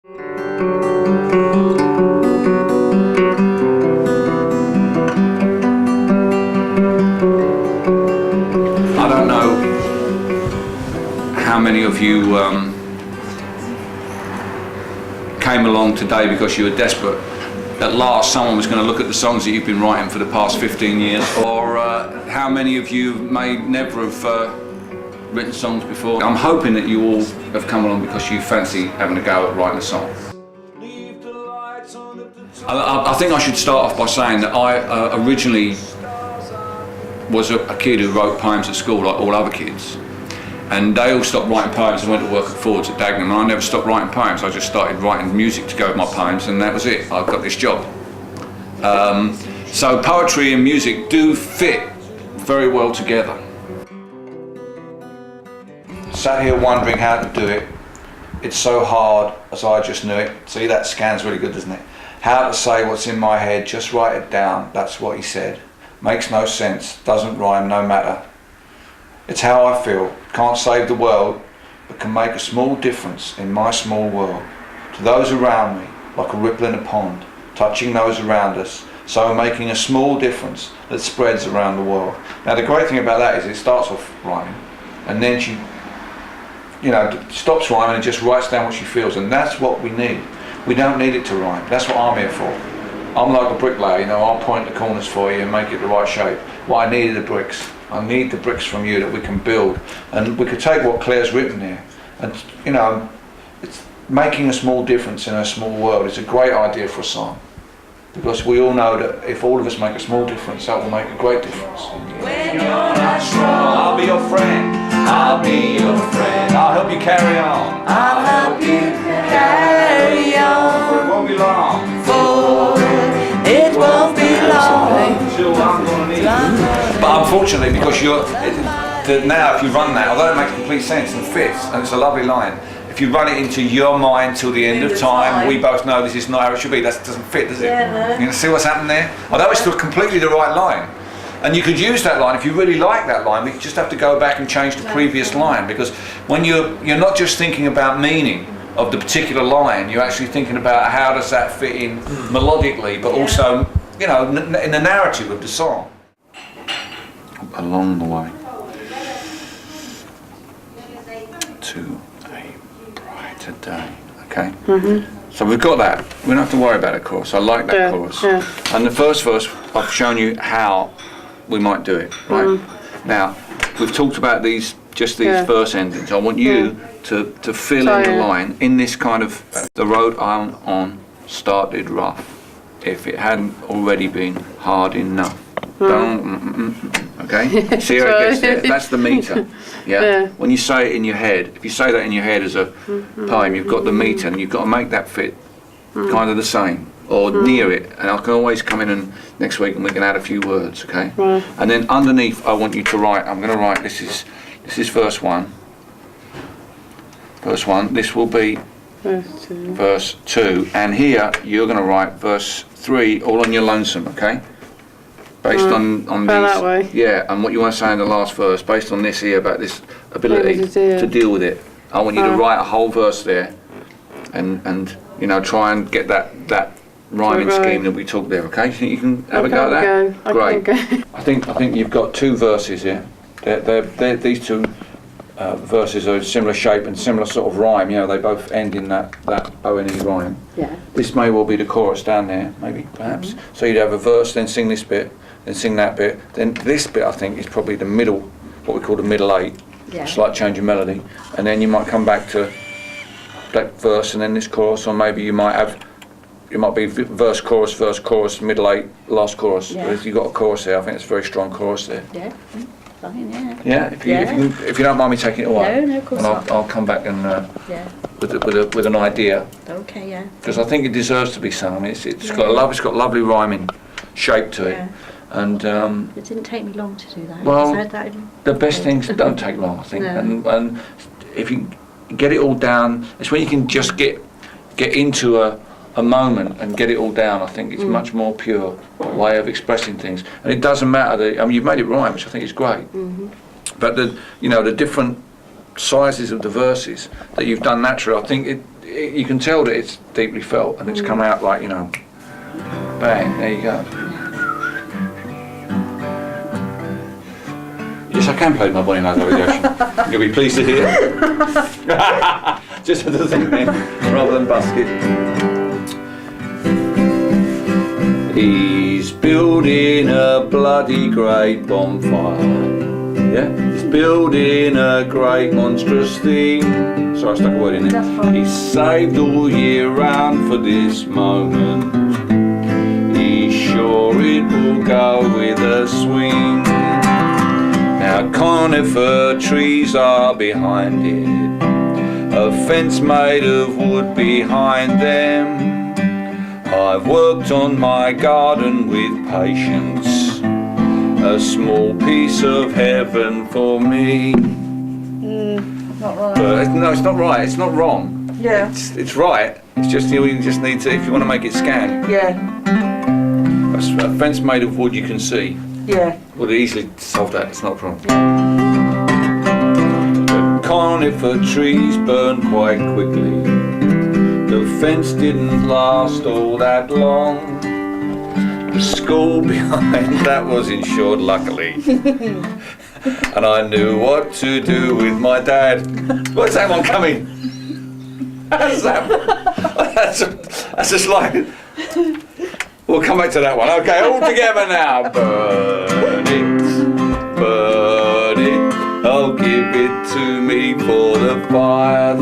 I don't know how many of you came along today because you were desperate. At last someone was going to look at the songs that you've been writing for the past 15 years, or how many of you may never have written songs before. I'm hoping that you all have come along because you fancy having a go at writing a song. I think I should start off by saying that I originally was a kid who wrote poems at school like all other kids, and they all stopped writing poems and went to work at Ford's at Dagenham, and I never stopped writing poems. I just started writing music to go with my poems, and that was it. I got this job. So poetry and music do fit very well together. Sat here wondering how to do it. It's so hard, as I just knew it. See, that scan's really good, doesn't it? How to say what's in my head, just write it down, that's what he said. Makes no sense, doesn't rhyme, no matter. It's how I feel, can't save the world, but can make a small difference in my small world. To those around me, like a ripple in a pond, touching those around us, so making a small difference that spreads around the world. Now the great thing about that is it starts off rhyming, and then she, stops rhyming and just writes down what she feels, and that's what we need. We don't need it to rhyme. That's what I'm here for. I'm like a bricklayer, I'll point the corners for you and make it the right shape. What I need are the bricks. I need the bricks from you that we can build. And we could take what Claire's written here, and it's making a small difference in a small world. It's a great idea for a song. Because we all know that if all of us make a small difference, that will make a great difference. When you're not strong, I'll be your friend. I'll be your friend. I'll help you carry on. I'll help you carry on. For it won't be long. For it won't be long. Till I'm gonna need you. But unfortunately, because now if you run that, although it makes complete sense and fits, and it's a lovely line, if you run it into your mind till the end of time, we both know this is not how it should be. That doesn't fit, does it? Yeah, no. You see what's happened there? Although it's still completely the right line. And you could use that line, if you really like that line, we just have to go back and change the previous line, because when you're not just thinking about meaning of the particular line, you're actually thinking about how does that fit in melodically, but also, in the narrative of the song. Along the way to a brighter day, okay? So we've got that. We don't have to worry about a chorus. I like that chorus. Yeah. And the first verse, I've shown you how we might do it, right? Now, we've talked about these verse endings. I want you to fill in the line in this kind of, the road I'm on started rough, if it hadn't already been hard enough. Okay? See how it gets there? That's the meter. Yeah? When you say it in your head, if you say that in your head as a poem, you've got the meter, and you've got to make that fit kind of the same, or near it. And I can always come in and next week and we can add a few words, okay? And then underneath, I want you to write, I'm going to write, this is verse 1. Verse 1, this will be verse 2. And here, you're going to write verse 3 all on your lonesome, okay? Based on these, that way. Yeah, and what you want to say in the last verse, based on this here, about this ability to deal with it. I want you to write a whole verse there, and try and get that rhyming scheme that we talked there. Okay, you think you can have a go at that? Great. I think you've got two verses here. These two verses are similar shape and similar sort of rhyme. They both end in that O-N-E rhyme. Yeah. This may well be the chorus down there, maybe, perhaps. So you'd have a verse, then sing this bit, then sing that bit. Then this bit, I think, is probably the middle, what we call the middle 8, slight change of melody. And then you might come back to that verse and then this chorus, or maybe you might be verse, chorus, middle 8, last chorus. Yeah. But if you've got a chorus there, I think it's a very strong chorus there. Yeah. Fine, yeah. Yeah, if you don't mind me taking it away. No, of course not. I'll come back and with an idea. Okay, yeah. Because I think it deserves to be sung. I mean, it's got lovely rhyming shape to it, and it didn't take me long to do that. well, the best things don't take long, I think, and if you get it all down, it's when you can just get into a moment and get it all down. I think it's much more pure way of expressing things, and it doesn't matter. You've made it rhyme, which I think is great. But the different sizes of the verses that you've done naturally, I think you can tell that it's deeply felt and it's come out like, you know, bang, there you go. Yes, I can play my Bonnie Knows Over the Ocean. You'll be pleased to hear. Just for the thing then, rather than busk it. He's building a bloody great bonfire. Yeah, he's building a great monstrous thing. Sorry, I stuck a word in there. That's fine. He's saved all year round for this moment. He's sure it will go with a swing. Now conifer trees are behind it, a fence made of wood behind them. I've worked on my garden with patience, a small piece of heaven for me. Not right. But no, it's not right. It's not wrong. Yeah. It's right. It's just you just need to, if you want to make it scan. Yeah. A fence made of wood you can see. Yeah. Would easily solve that. It's not a problem. The conifer trees burn quite quickly. The fence didn't last all that long. The school behind that was insured, luckily. And I knew what to do with my dad. Where's that one coming? How's that? That's just like. We'll come back to that one. Okay, all together now. Burn it. Oh, give it to me for the fire,